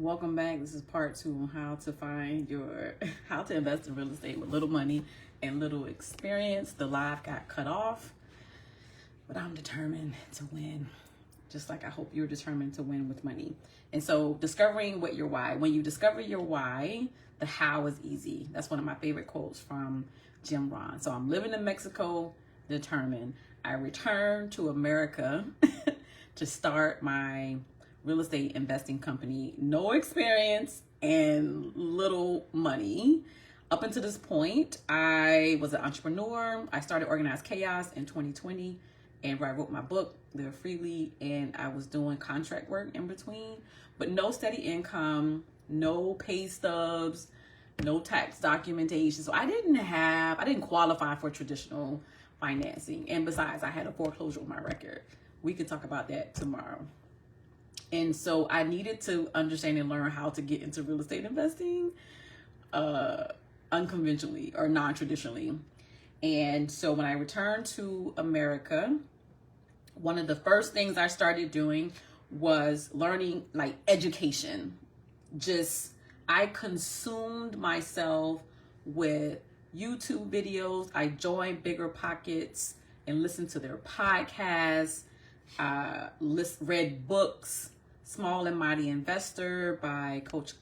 Welcome back. This is part 2 on how to find your how to invest in real estate with little money and little experience. The live got cut off, but I'm determined to win, just like I hope you're determined to win with money. And so discovering what your why. When you discover your why, the how is easy. That's one of my favorite quotes from Jim Rohn. So I'm living in Mexico, determined. I returned to America to start my real estate investing company. No experience and little money. Up until this point, I was an entrepreneur. I started Organized Chaos in 2020, and where I wrote my book, Live Freely, and I was doing contract work in between, but no steady income, no pay stubs, no tax documentation. So I didn't qualify for traditional financing. And besides, I had a foreclosure on my record. We could talk about that tomorrow. And so I needed to understand and learn how to get into real estate investing unconventionally or non-traditionally. And so when I returned to America, one of the first things I started doing was learning like education. I consumed myself with YouTube videos. I joined Bigger Pockets and listened to their podcasts, read books. Small and Mighty Investor by Coach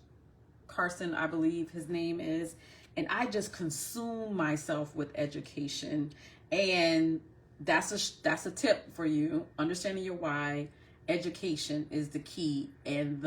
Carson, I believe his name is. And I just consume myself with education. And that's a tip for you. Understanding your why. Education is the key and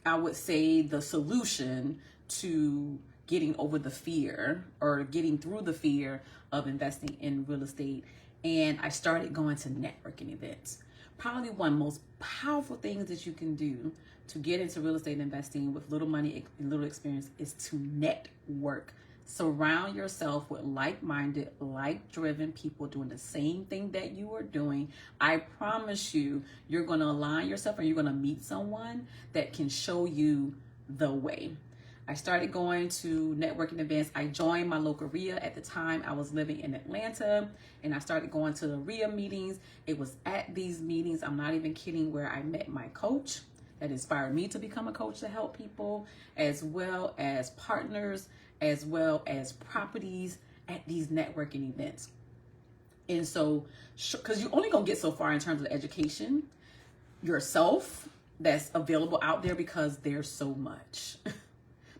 I would say the solution to getting over the fear or getting through the fear of investing in real estate. And I started going to networking events. Probably one of the most powerful things that you can do to get into real estate investing with little money and little experience is to network. Surround yourself with like-minded, like-driven people doing the same thing that you are doing. I promise you, you're going to align yourself or you're going to meet someone that can show you the way. I started going to networking events. I joined my local RIA. At the time, I was living in Atlanta, and I started going to the RIA meetings. It was at these meetings, I'm not even kidding, where I met my coach that inspired me to become a coach to help people, as well as partners, as well as properties at these networking events. And so, because you're only going to get so far in terms of education yourself that's available out there because there's so much.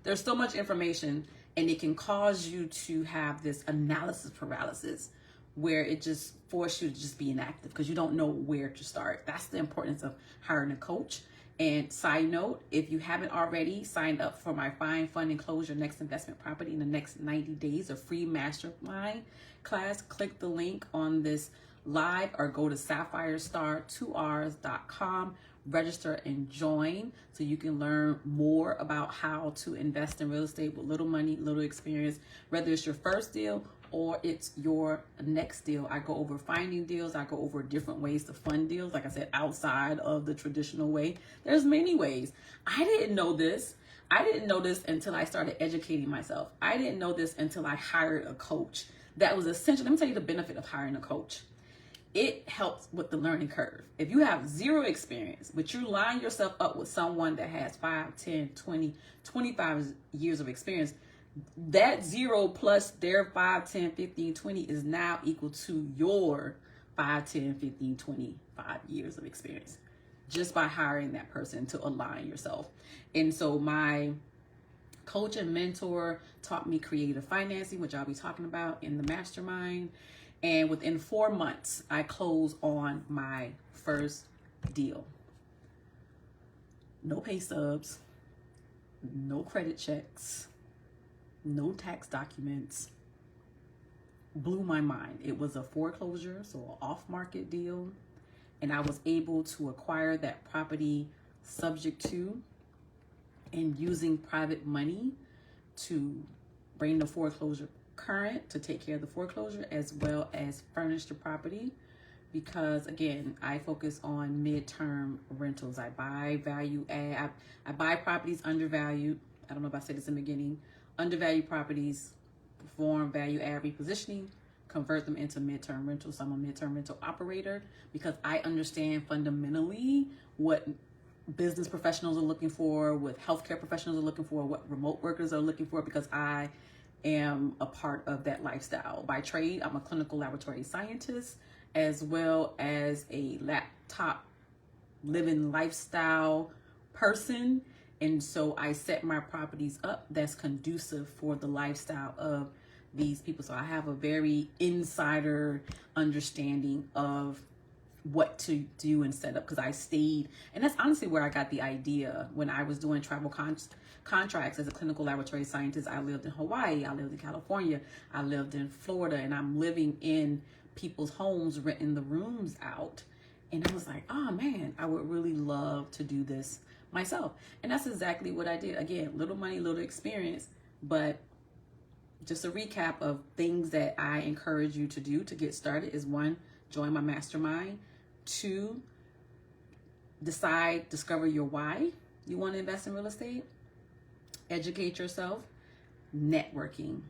There's so much information, and it can cause you to have this analysis paralysis where it just forces you to just be inactive because you don't know where to start. That's the importance of hiring a coach. And side note, if you haven't already signed up for my Find, Fund, and Close Your Next Investment Property in the next 90 days, a free mastermind class, click the link on this live or go to sapphirestars2rs.com. Register and join so you can learn more about how to invest in real estate with little money, little experience, whether it's your first deal or it's your next deal. I go over finding deals. I go over different ways to fund deals. Like I said, outside of the traditional way, there's many ways. I didn't know this until I started educating myself. I didn't know this until I hired a coach. That was essential. Let me tell you the benefit of hiring a coach. It helps with the learning curve. If you have zero experience, but you line yourself up with someone that has 5, 10, 20, 25 years of experience, that zero plus their 5, 10, 15, 20 is now equal to your 5, 10, 15, 25 years of experience just by hiring that person to align yourself. And so my coach and mentor taught me creative financing, which I'll be talking about in the mastermind. And within 4 months, I closed on my first deal. No pay stubs, no credit checks, no tax documents. Blew my mind. It was a foreclosure, so an off-market deal. And I was able to acquire that property subject to and using private money to bring the foreclosure current to take care of the foreclosure as well as furnish the property, because again, I focus on midterm rentals. I buy value add. I buy properties undervalued. I don't know if I said this in the beginning. Undervalued properties, perform value add repositioning, convert them into midterm rentals. So I'm a midterm rental operator because I understand fundamentally what business professionals are looking for, what healthcare professionals are looking for, what remote workers are looking for, because I am a part of that lifestyle. By trade, I'm a clinical laboratory scientist, as well as a laptop living lifestyle person. And so I set my properties up that's conducive for the lifestyle of these people. So I have a very insider understanding of what to do and set up, because I stayed, and that's honestly where I got the idea. When I was doing travel contracts as a clinical laboratory scientist, I lived in Hawaii, I lived in California, I lived in Florida, and I'm living in people's homes, renting the rooms out. And I was like, oh man, I would really love to do this myself. And that's exactly what I did. Again, little money, little experience, but just a recap of things that I encourage you to do to get started is: 1, join my mastermind. 2, discover your why you want to invest in real estate. Educate yourself. Networking.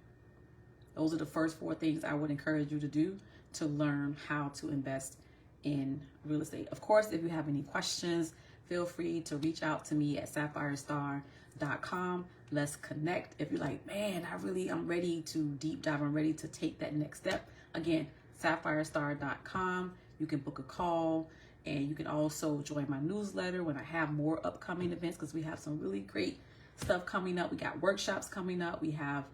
Those are the first 4 things I would encourage you to do to learn how to invest in real estate. Of course, if you have any questions, feel free to reach out to me at sapphirestar.com. Let's connect. If you're like, man, I'm ready to deep dive, I'm ready to take that next step. Again, sapphirestar.com. You can book a call, and you can also join my newsletter when I have more upcoming events, because we have some really great stuff coming up. We got workshops coming up. We have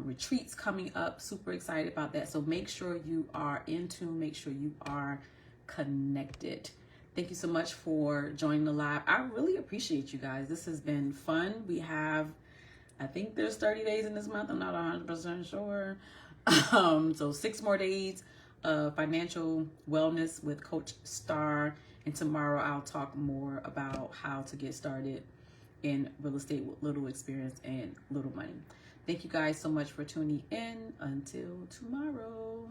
retreats coming up. Super excited about that. So make sure you are in tune. Make sure you are connected. Thank you so much for joining the live. I really appreciate you guys. This has been fun. We have, I think there's 30 days in this month. I'm not 100% sure. So 6 more days of financial wellness with Coach Star. And tomorrow I'll talk more about how to get started in real estate with little experience and little money. Thank you guys so much for tuning in. Until tomorrow.